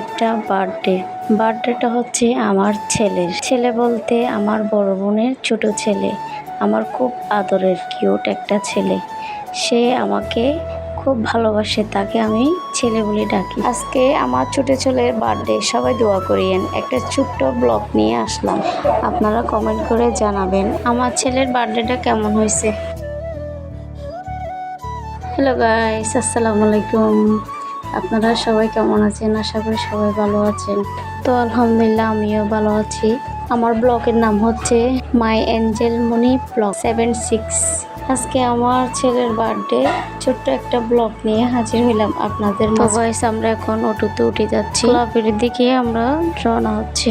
একটা বার্থডেটা হচ্ছে আমার ছেলের। ছেলে বলতে আমার বড় বোনের ছোট ছেলে। আমার খুব আদরের কিউট একটা ছেলে। সে আমাকে খুব ভালোবাসে, তাকে আমি ছেলে বলে ডাকি। আজকে আমার ছোট ছেলের বার্থডে, সবাই দোয়া করিয়েন। একটা ছোট্ট ব্লগ নিয়ে আসলাম, আপনারা কমেন্ট করে জানাবেন আমার ছেলের বার্থডেটা কেমন হয়েছে। হ্যালো গাইস, আসসালামু আলাইকুম। আপনারা সবাই কেমন আছেন? আশা করি সবাই ভালো আছেন। তো আলহামদুলিল্লাহ আমিও ভালো আছি। আমার ব্লগের নাম হচ্ছে মাই এঞ্জেল মনি ব্লগ 76। আজকে আমার ছেলের বার্থডে, ছোট্ট একটা ব্লগ নিয়ে হাজির হইলাম আপনাদের মাঝে। তো গাইস, আমরা এখন অটোতে উঠে যাচ্ছি, ক্লাবের দিকে আমরা রওনা হচ্ছি।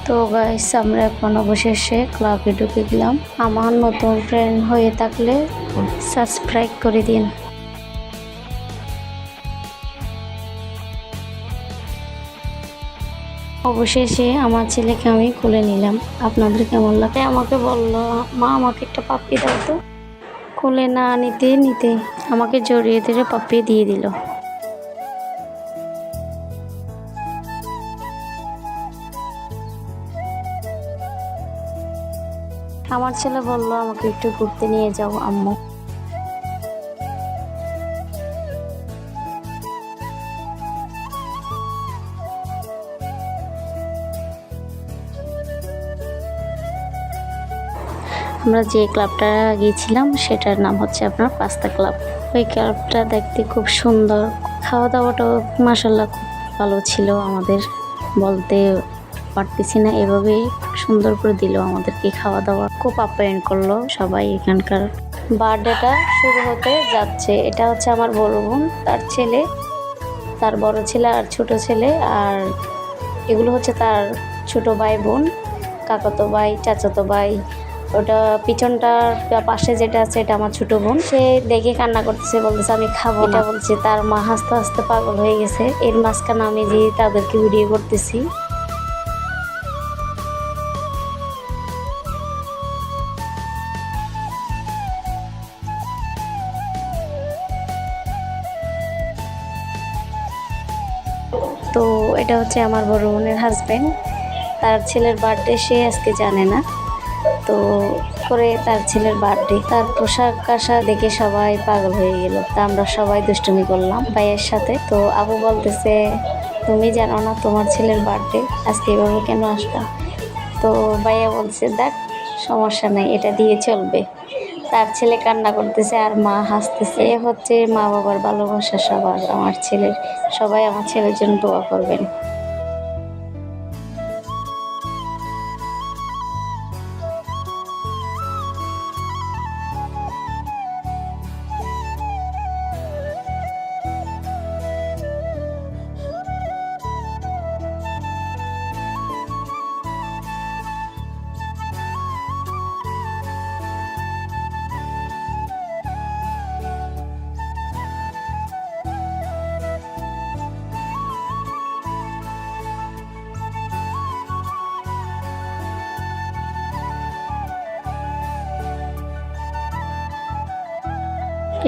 তো গাইস, আমরা এখন অবশেষে ক্লাবে ঢুকে গেলাম। আমার নতুন ফ্রেন্ড হয়ে থাকলে সাবস্ক্রাইব করে দিন। অবশেষে আমার ছেলেকে আমি খুলে নিলাম। আপনাদের কেমন লাগে? আমাকে বলল, মা আমাকে একটা পাপ্পি দাও তো। খুলে না নিতে নিতে আমাকে জড়িয়ে ধরে পাপ্পি দিয়ে দিল। আমার ছেলে বলল, আমাকে একটু ঘুরতে নিয়ে যাও আম্মু। আমরা যে ক্লাবটা গিয়েছিলাম সেটার নাম হচ্ছে আপনার পাস্তা ক্লাব। ওই ক্লাবটা দেখতে খুব সুন্দর, খাওয়া দাওয়াটাও মাশাআল্লাহ খুব ভালো ছিল। আমাদের বলতে পারতেছি না, এভাবেই সুন্দর করে দিল আমাদেরকে খাওয়া দাওয়া, খুব আপ্যায়ন করলো সবাই। এখানকার বার্থডেটা শুরু হতে যাচ্ছে। এটা হচ্ছে আমার বড় বোন, তার ছেলে, তার বড় ছেলে আর ছোট ছেলে, আর এগুলো হচ্ছে তার ছোট ভাই বোন, কাকাতো ভাই, চাচাতো ভাই। ওটা পিছনটার পাশে যেটা আছে এটা আমার ছোট বোন। সে দেখে কান্না করতেছে, বলতেছে আমি খাবো না বলছে। তার মা হাসতে হাসতে পাগল হয়ে গেছে। এর মাঝখানে আমি যে তাদেরকে ভিডিও করতেছি। তো এটা হচ্ছে আমার বড় বোনের হাজব্যান্ড, তার ছেলের বার্থডে সে আজকে জানে না। তো করে তার ছেলের বার্থডে, তার পোশাক আশাক দেখে সবাই পাগল হয়ে গেল। তা আমরা সবাই দুষ্টুমি করলাম ভাইয়ের সাথে। তো আবু বলতেছে, তুমি জানো না তোমার ছেলের বার্থডে, আজকে এভাবে কেন আসবা? তো ভাইয়া বলছে, দেখ সমস্যা নেই, এটা দিয়ে চলবে। তার ছেলে কান্না করতেছে আর মা হাসতেছে। এ হচ্ছে মা বাবার ভালোবাসা সবার। আমার ছেলের, সবাই আমার ছেলের জন্য দোয়া করবেন।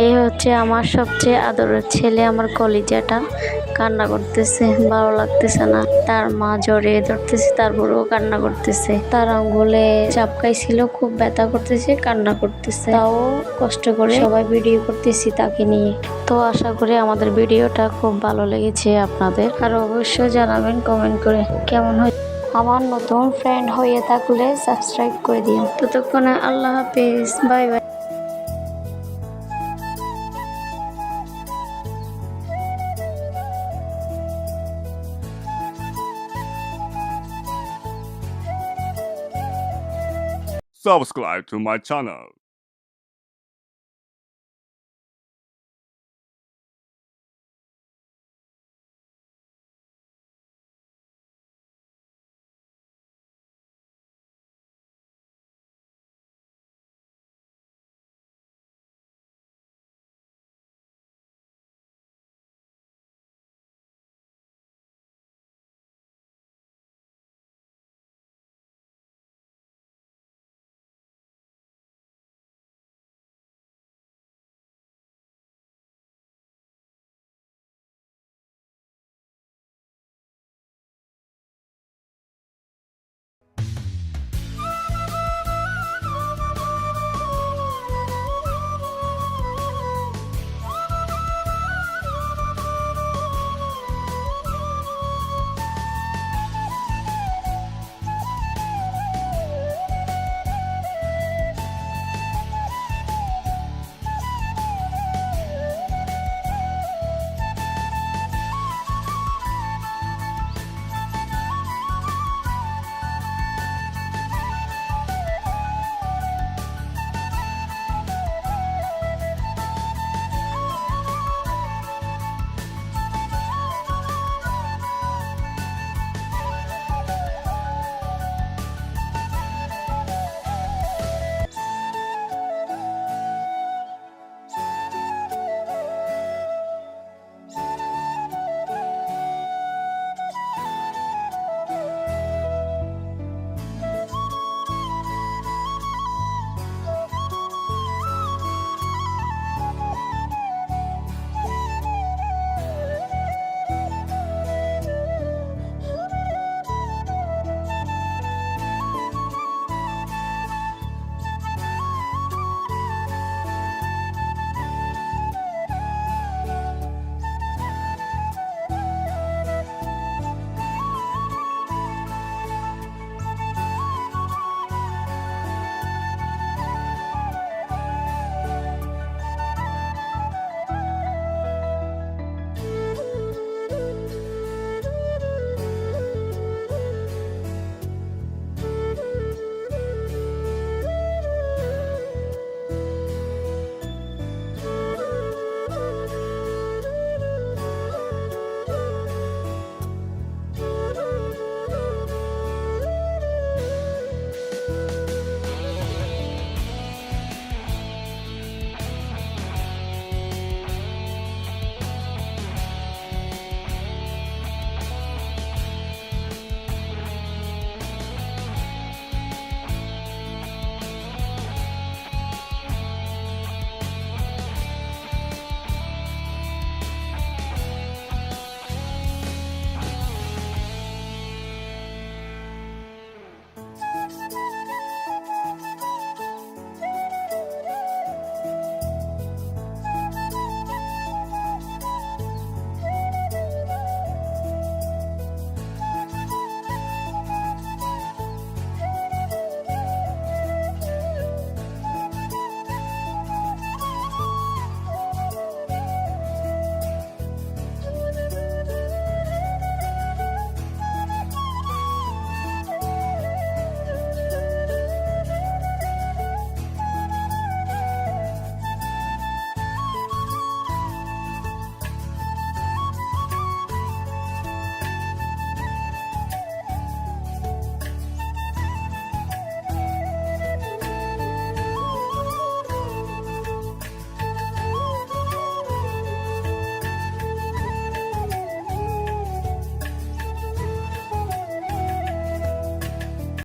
এই হচ্ছে আমার সবচেয়ে আদরের ছেলে, আমার কলিজাটা। কান্না করতেছে, ভালো লাগতেছে না। তার মা জড়িয়ে ধরতেছে, তারপরেও কান্না করতেছে। তার আঙ্গুলে চাপকাইছিল, খুব ব্যথা করতেছে, কান্না করতেছে। তাও কষ্ট করে সবাই ভিডিও করতেছি তাকে নিয়ে। তো আশা করি আমাদের ভিডিওটা খুব ভালো লেগেছে আপনাদের। আর অবশ্যই জানাবেন কমেন্ট করে কেমন হয়। আমার নতুন ফ্রেন্ড হয়ে থাকলে সাবস্ক্রাইব করে দিন। ততক্ষণে আল্লাহ হাফেজ, bye bye. Subscribe to my channel.